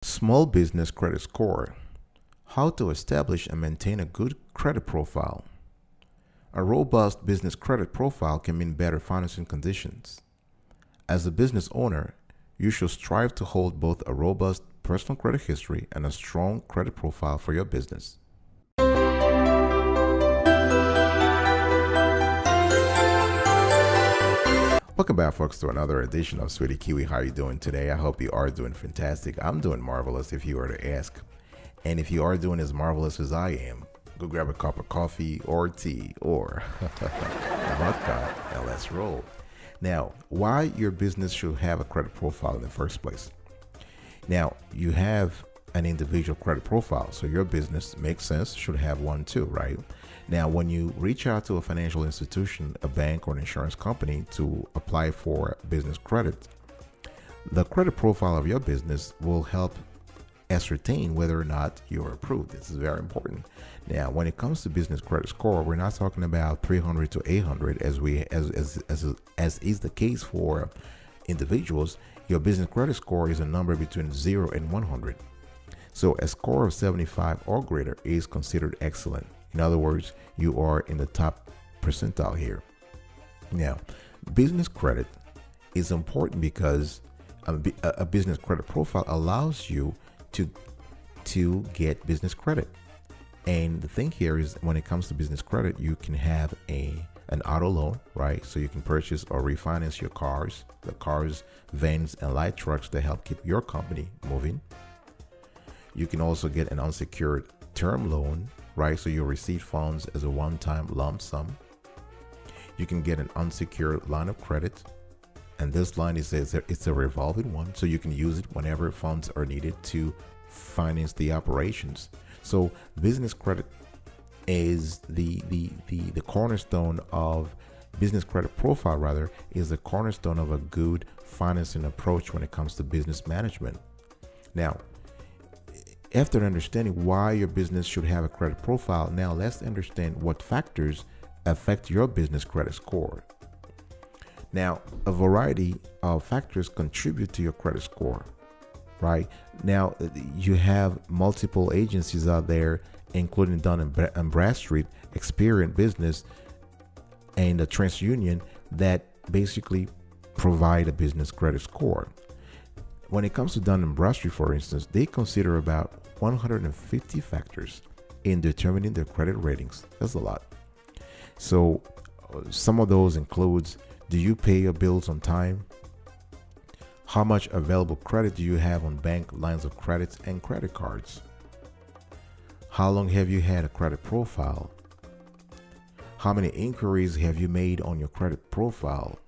Small business credit score. How to establish and maintain a good credit profile. A robust business credit profile can mean better financing conditions. As a business owner, you should strive to hold both a robust personal credit history and a strong credit profile for your business. Welcome back, folks, to another edition of Sweetie Kiwi. How are you doing today? I hope you are doing fantastic. I'm doing marvelous, if you were to ask. And if you are doing as marvelous as I am, go grab a cup of coffee or tea or vodka and let's roll. Now, why your business should have a credit profile in the first place? Now, you have an individual credit profile, so your business makes sense, should have one too, right? Now, when you reach out to a financial institution, a bank, or an insurance company to apply for business credit, the credit profile of your business will help ascertain whether or not you're approved. This is very important. Now, when it comes to business credit score, we're not talking about 300 to 800 as is the case for individuals. Your business credit score is a number between 0 and 100. So a score of 75 or greater is considered excellent. In other words, you are in the top percentile here. Now, business credit is important because a business credit profile allows you to get business credit. And the thing here is, when it comes to business credit, you can have an auto loan, right? So you can purchase or refinance your cars, vans, and light trucks to help keep your company moving. You can also get an unsecured term loan, right? So you'll receive funds as a one-time lump sum. You can get an unsecured line of credit, and this line it's a revolving one, so you can use it whenever funds are needed to finance the operations. So business credit is the cornerstone of business credit profile, rather, is the cornerstone of a good financing approach when it comes to business management. Now, after understanding why your business should have a credit profile, now let's understand what factors affect your business credit score. Now, a variety of factors contribute to your credit score, right? Now, you have multiple agencies out there, including Dun & Bradstreet, Experian Business, and the TransUnion, that basically provide a business credit score. When it comes to Dun & Bradstreet, for instance, they consider about 150 factors in determining their credit ratings. That's a lot. So some of those includes: do you pay your bills on time? How much available credit do you have on bank lines of credit and credit cards? How long have you had a credit profile? How many inquiries have you made on your credit profile,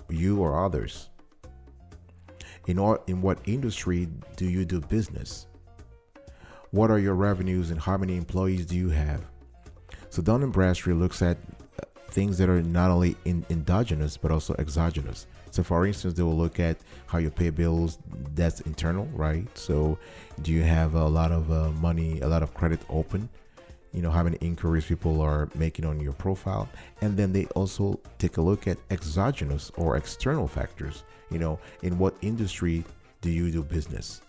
you or others? In what industry do you do business? What are your revenues and how many employees do you have? So Dun & Bradstreet looks at things that are not only endogenous but also exogenous. So for instance, they will look at how you pay bills. That's internal, right? So do you have a lot of money, a lot of credit open? You know, how many inquiries people are making on your profile. And then they also take a look at exogenous or external factors. You know, in what industry do you do business,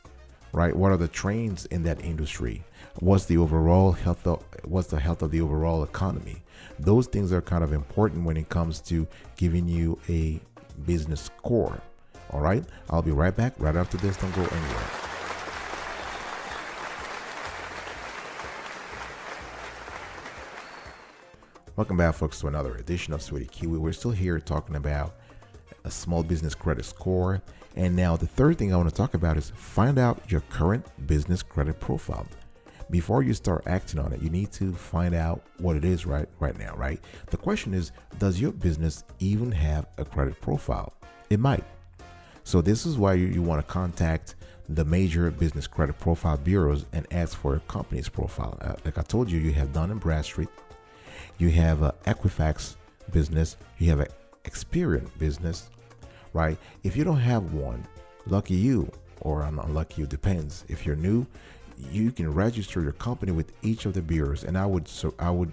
right? What are the trends in that industry? What's the health of the overall economy? Those things are kind of important when it comes to giving you a business score. All right, I'll be right back right after this. Don't go anywhere. Welcome back, folks, to another edition of Sweetie Kiwi. We're still here talking about a small business credit score. And now the third thing I want to talk about is find out your current business credit profile. Before you start acting on it, you need to find out what it is right now, right? The question is, does your business even have a credit profile? It might. So this is why you want to contact the major business credit profile bureaus and ask for a company's profile. Like I told you, you have Dun & Bradstreet, you have Equifax Business, you have Experian Business, right? If you don't have one, lucky you, or unlucky you, depends. If you're new, you can register your company with each of the bureaus, and I would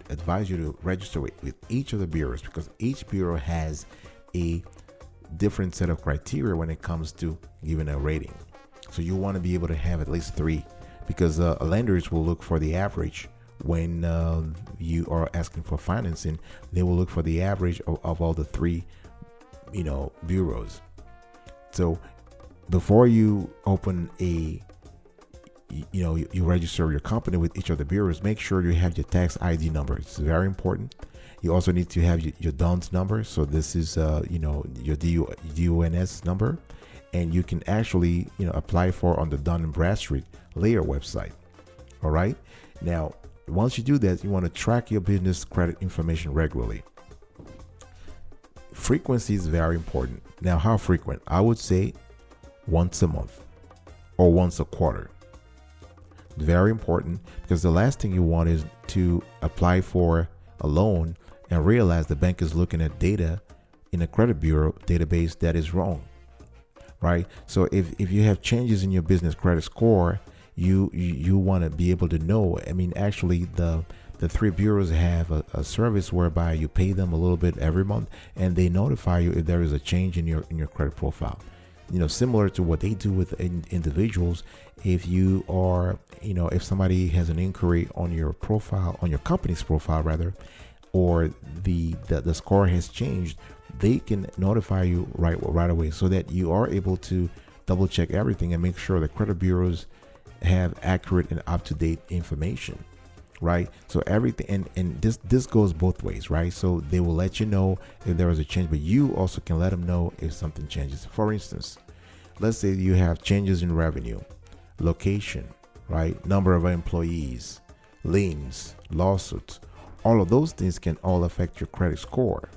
advise you to register with each of the bureaus, because each bureau has a different set of criteria when it comes to giving a rating. So you want to be able to have at least three, because lenders will look for the average when you are asking for financing. They will look for the average of all the three, bureaus. So before you open you register your company with each of the bureaus, make sure you have your tax ID number. It's very important. You also need to have your DUNS number. So this is your DUNS number, and you can actually apply for on the Dun & Bradstreet Layer website. All right. Now, once you do that, you want to track your business credit information regularly. Frequency is very important. Now, how frequent? I would say once a month or once a quarter. Very important, because the last thing you want is to apply for a loan and realize the bank is looking at data in a credit bureau database that is wrong, right? So if you have changes in your business credit score, you want to be able to know. I mean, actually, the three bureaus have a service whereby you pay them a little bit every month, and they notify you if there is a change in your credit profile. Similar to what they do with individuals. If you are, if somebody has an inquiry on your profile, on your company's profile rather, or the score has changed, they can notify you right away, so that you are able to double check everything and make sure the credit bureaus have accurate and up-to-date information. Right. So everything, and this goes both ways, right? So they will let you know if there is a change, but you also can let them know if something changes. For instance, let's say you have changes in revenue, location, right? Number of employees, liens, lawsuits. All of those things can all affect your credit score,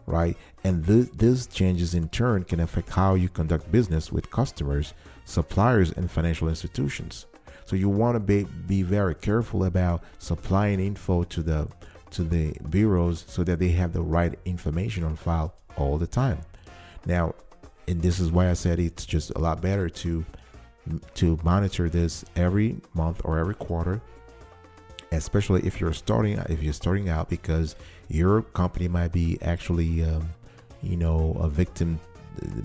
right? And these changes in turn can affect how you conduct business with customers, suppliers, and financial institutions. So you want to be very careful about supplying info to the bureaus so that they have the right information on file all the time. Now, and this is why I said it's just a lot better to monitor this every month or every quarter, especially if you're starting out, because your company might be actually a victim,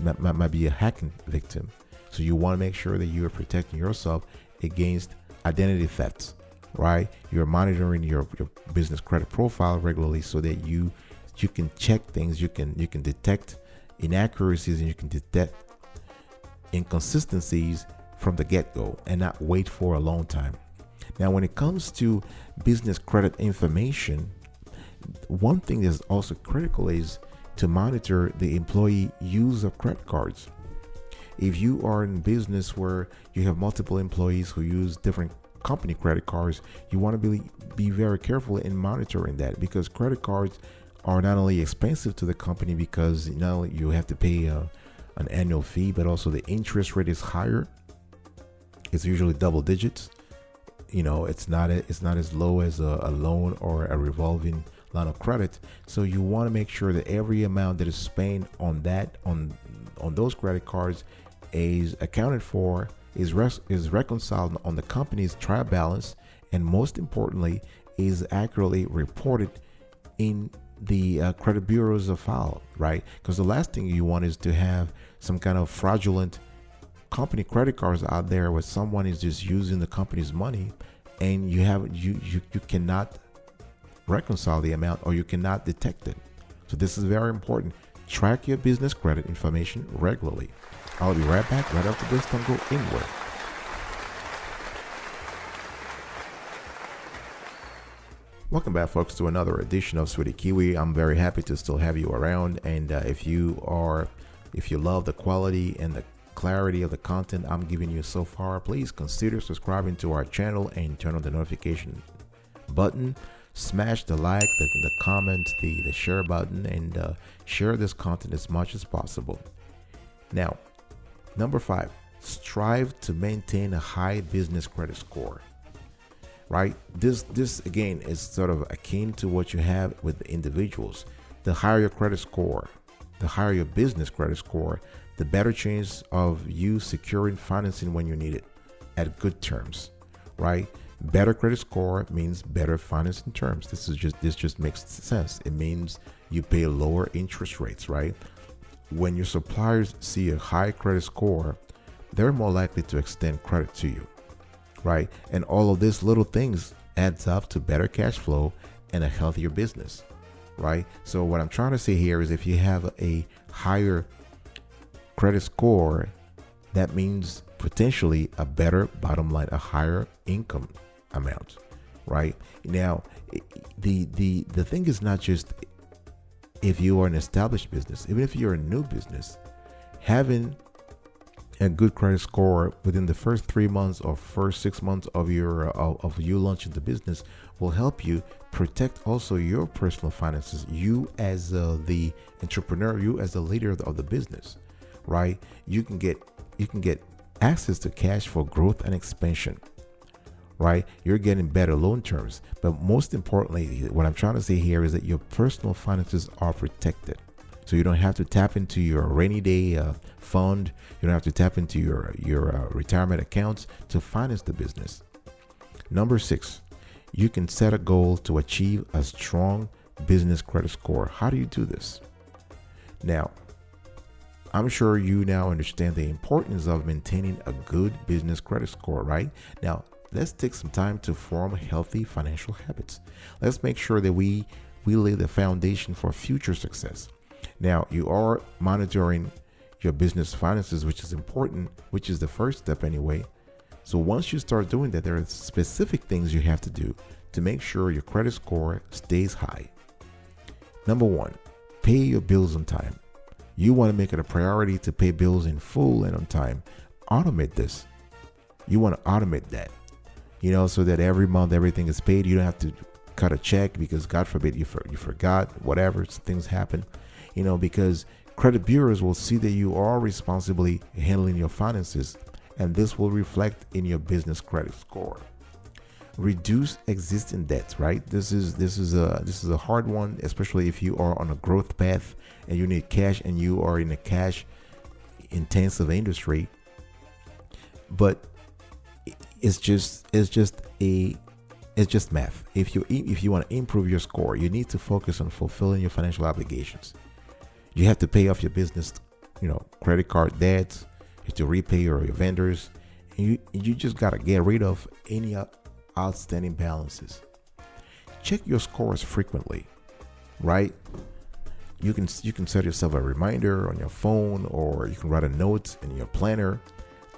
might be a hacking victim. So you want to make sure that you are protecting yourself against identity thefts, right? You're monitoring your business credit profile regularly so that you can check things, you can detect inaccuracies, and you can detect inconsistencies from the get-go and not wait for a long time. Now, when it comes to business credit information, one thing that's also critical is to monitor the employee use of credit cards. If you are in business where you have multiple employees who use different company credit cards, you want to be very careful in monitoring that, because credit cards are not only expensive to the company because you have to pay an annual fee, but also the interest rate is higher. It's usually double digits. It's not as low as a loan or a revolving line of credit. So you want to make sure that every amount that is spent on those credit cards is accounted for, is reconciled on the company's trial balance, and most importantly, is accurately reported in the credit bureaus of file, right? Because the last thing you want is to have some kind of fraudulent company credit cards out there where someone is just using the company's money, and you cannot reconcile the amount, or you cannot detect it. So this is very important. Track your business credit information regularly. I'll be right back right after this. Don't go anywhere. Welcome back, folks, to another edition of Sweetie Kiwi. I'm very happy to still have you around, and if you love the quality and the clarity of the content I'm giving you so far, please consider subscribing to our channel and turn on the notification button. Smash the like, the comment, the share button, and share this content as much as possible. Now, number 5, strive to maintain a high business credit score. Right? This again is sort of akin to what you have with individuals. The higher your credit score, the higher your business credit score, the better chance of you securing financing when you need it at good terms. Right? Better credit score means better financing terms. This just makes sense. It means you pay lower interest rates, right? When your suppliers see a high credit score, they're more likely to extend credit to you, right? And all of these little things adds up to better cash flow and a healthier business, right? So what I'm trying to say here is if you have a higher credit score, that means potentially a better bottom line, a higher income amount, right? Now, the thing is not just if you are an established business, even if you're a new business, having a good credit score within the first 3 months or first 6 months of you launching the business will help you protect also your personal finances. You as the entrepreneur, you as the leader of the business, right? You can get access to cash for growth and expansion, right? You're getting better loan terms, but most importantly, what I'm trying to say here is that your personal finances are protected. So you don't have to tap into your rainy day fund. You don't have to tap into your retirement accounts to finance the business. Number 6, you can set a goal to achieve a strong business credit score. How do you do this? Now, I'm sure you now understand the importance of maintaining a good business credit score, right? Now, let's take some time to form healthy financial habits. Let's make sure that we lay the foundation for future success. Now, you are monitoring your business finances, which is important, which is the first step anyway. So once you start doing that, there are specific things you have to do to make sure your credit score stays high. Number 1, pay your bills on time. You want to make it a priority to pay bills in full and on time. Automate this. You want to automate that, so that every month everything is paid. You don't have to cut a check because God forbid you forgot, whatever, things happen. Because credit bureaus will see that you are responsibly handling your finances, and this will reflect in your business credit score. Reduce existing debts, right? This is a hard one, especially if you are on a growth path and you need cash and you are in a cash intensive industry. But it's just math. If you want to improve your score, you need to focus on fulfilling your financial obligations. You have to pay off your business, credit card debts. You have to repay your vendors. And you just got to get rid of any outstanding balances. Check your scores frequently, right? You can set yourself a reminder on your phone, or you can write a note in your planner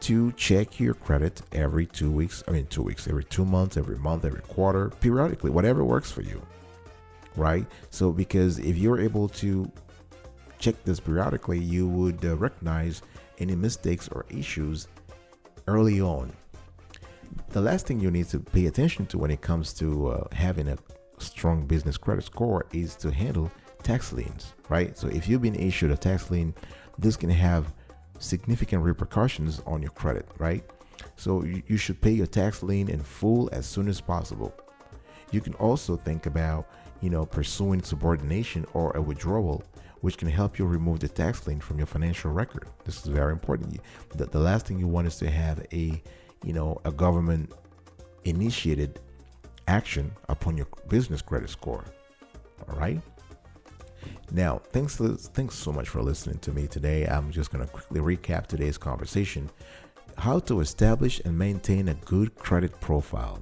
to check your credit every 2 weeks. Every 2 months, every month, every quarter, periodically, whatever works for you, right? So because if you're able to check this periodically, you would recognize any mistakes or issues early on. The last thing you need to pay attention to when it comes to having a strong business credit score is to handle tax liens, right? So if you've been issued a tax lien, this can have significant repercussions on your credit, right? So you should pay your tax lien in full as soon as possible. You can also think about, pursuing subordination or a withdrawal, which can help you remove the tax lien from your financial record. This is very important. The last thing you want is to have a government initiated action upon your business credit score. All right. Now, thanks so much for listening to me today. I'm just going to quickly recap today's conversation. How to establish and maintain a good credit profile.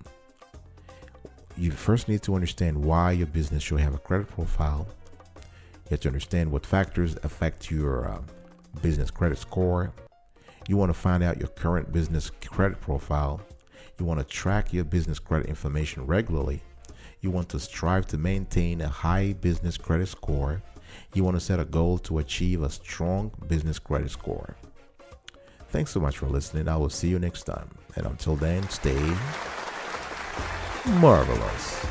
You first need to understand why your business should have a credit profile. You have to understand what factors affect your business credit score. You want to find out your current business credit profile. You want to track your business credit information regularly. You want to strive to maintain a high business credit score. You want to set a goal to achieve a strong business credit score. Thanks so much for listening. I will see you next time. And until then, stay marvelous.